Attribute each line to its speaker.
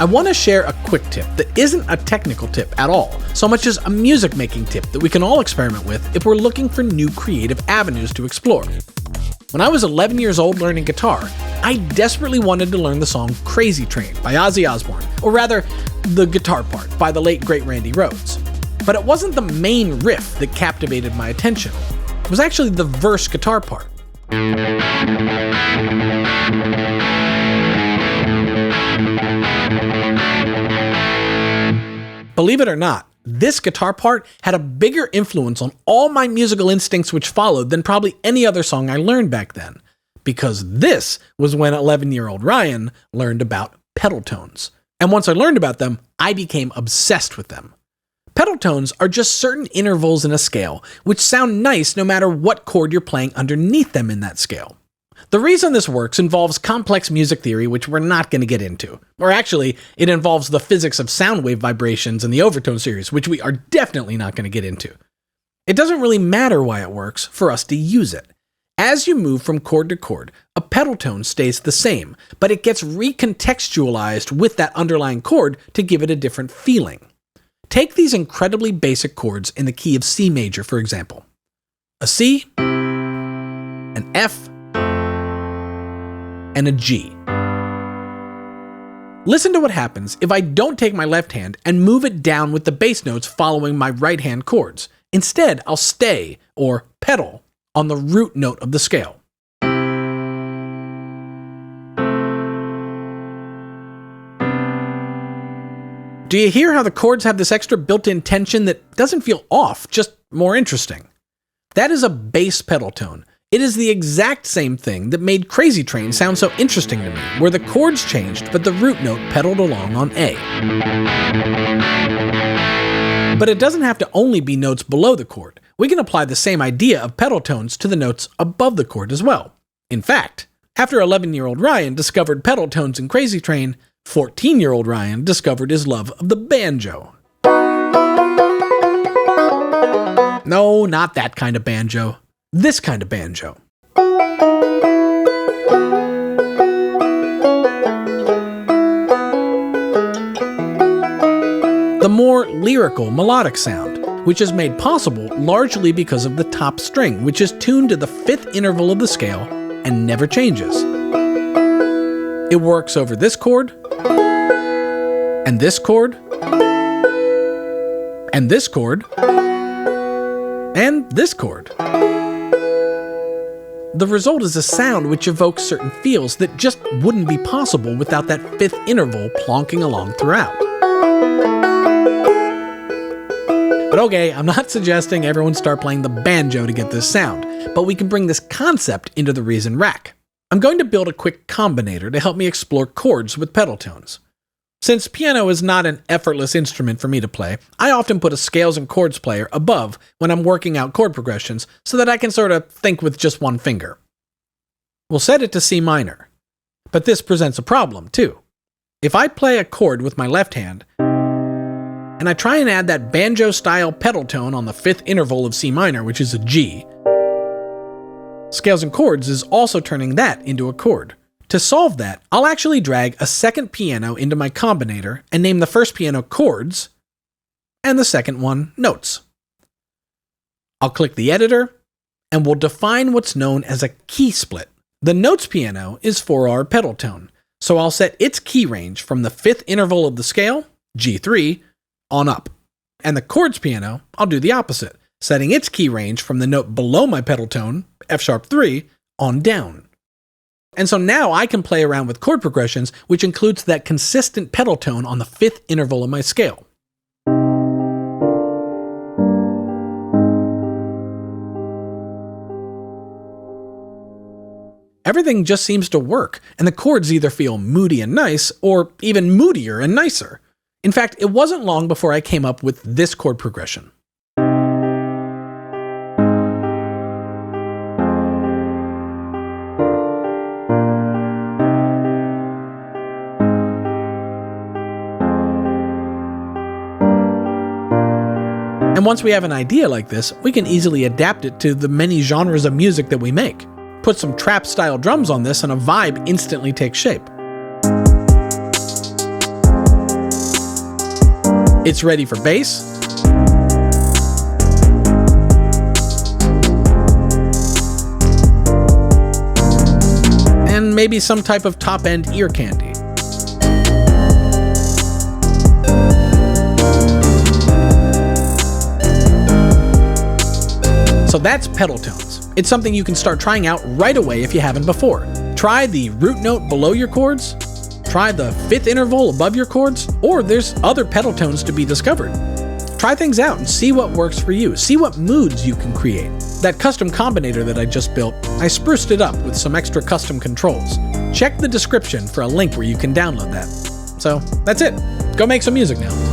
Speaker 1: I want to share a quick tip that isn't a technical tip at all, so much as a music making tip that we can all experiment with if we're looking for new creative avenues to explore. When I was 11 years old learning guitar, I desperately wanted to learn the song Crazy Train by Ozzy Osbourne, or rather, the guitar part by the late great Randy Rhoads. But it wasn't the main riff that captivated my attention. It was actually the verse guitar part. Believe it or not, this guitar part had a bigger influence on all my musical instincts which followed than probably any other song I learned back then. Because this was when 11-year-old Ryan learned about pedal tones. And once I learned about them, I became obsessed with them. Pedal tones are just certain intervals in a scale, which sound nice no matter what chord you're playing underneath them in that scale. The reason this works involves complex music theory, which we're not going to get into. Or actually, it involves the physics of sound wave vibrations and the overtone series, which we are definitely not going to get into. It doesn't really matter why it works for us to use it. As you move from chord to chord, a pedal tone stays the same, but it gets recontextualized with that underlying chord to give it a different feeling. Take these incredibly basic chords in the key of C major, for example. A C, an F, and a G. Listen to what happens if I don't take my left hand and move it down with the bass notes following my right hand chords. Instead, I'll stay, or pedal, on the root note of the scale. Do you hear how the chords have this extra built-in tension that doesn't feel off, just more interesting? That is a bass pedal tone. It is the exact same thing that made Crazy Train sound so interesting to me, where the chords changed but the root note pedaled along on A. But it doesn't have to only be notes below the chord. We can apply the same idea of pedal tones to the notes above the chord as well. In fact, after 11-year-old Ryan discovered pedal tones in Crazy Train, 14-year-old Ryan discovered his love of the banjo. No, not that kind of banjo. This kind of banjo. The more lyrical, melodic sound, which is made possible largely because of the top string, which is tuned to the fifth interval of the scale and never changes. It works over this chord, and this chord, and this chord, and this chord. The result is a sound which evokes certain feels that just wouldn't be possible without that fifth interval plonking along throughout. But okay, I'm not suggesting everyone start playing the banjo to get this sound, but we can bring this concept into the Reason rack. I'm going to build a quick combinator to help me explore chords with pedal tones. Since piano is not an effortless instrument for me to play, I often put a scales and chords player above when I'm working out chord progressions so that I can sort of think with just one finger. We'll set it to C minor, but this presents a problem too. If I play a chord with my left hand, and I try and add that banjo-style pedal tone on the fifth interval of C minor, which is a G, Scales and Chords is also turning that into a chord. To solve that, I'll actually drag a second piano into my combinator and name the first piano Chords and the second one Notes. I'll click the editor and we'll define what's known as a key split. The Notes piano is for our pedal tone, so I'll set its key range from the fifth interval of the scale, G3, on up. And the Chords piano, I'll do the opposite, setting its key range from the note below my pedal tone, F#3, on down. And so now I can play around with chord progressions, which includes that consistent pedal tone on the fifth interval of my scale. Everything just seems to work, and the chords either feel moody and nice, or even moodier and nicer. In fact, it wasn't long before I came up with this chord progression. And once we have an idea like this, we can easily adapt it to the many genres of music that we make. Put some trap-style drums on this and a vibe instantly takes shape. It's ready for bass, and maybe some type of top-end ear candy. So that's pedal tones. It's something you can start trying out right away if you haven't before. Try the root note below your chords, try the fifth interval above your chords, or there's other pedal tones to be discovered. Try things out and see what works for you. See what moods you can create. That custom combinator that I just built, I spruced it up with some extra custom controls. Check the description for a link where you can download that. So that's it. Go make some music now.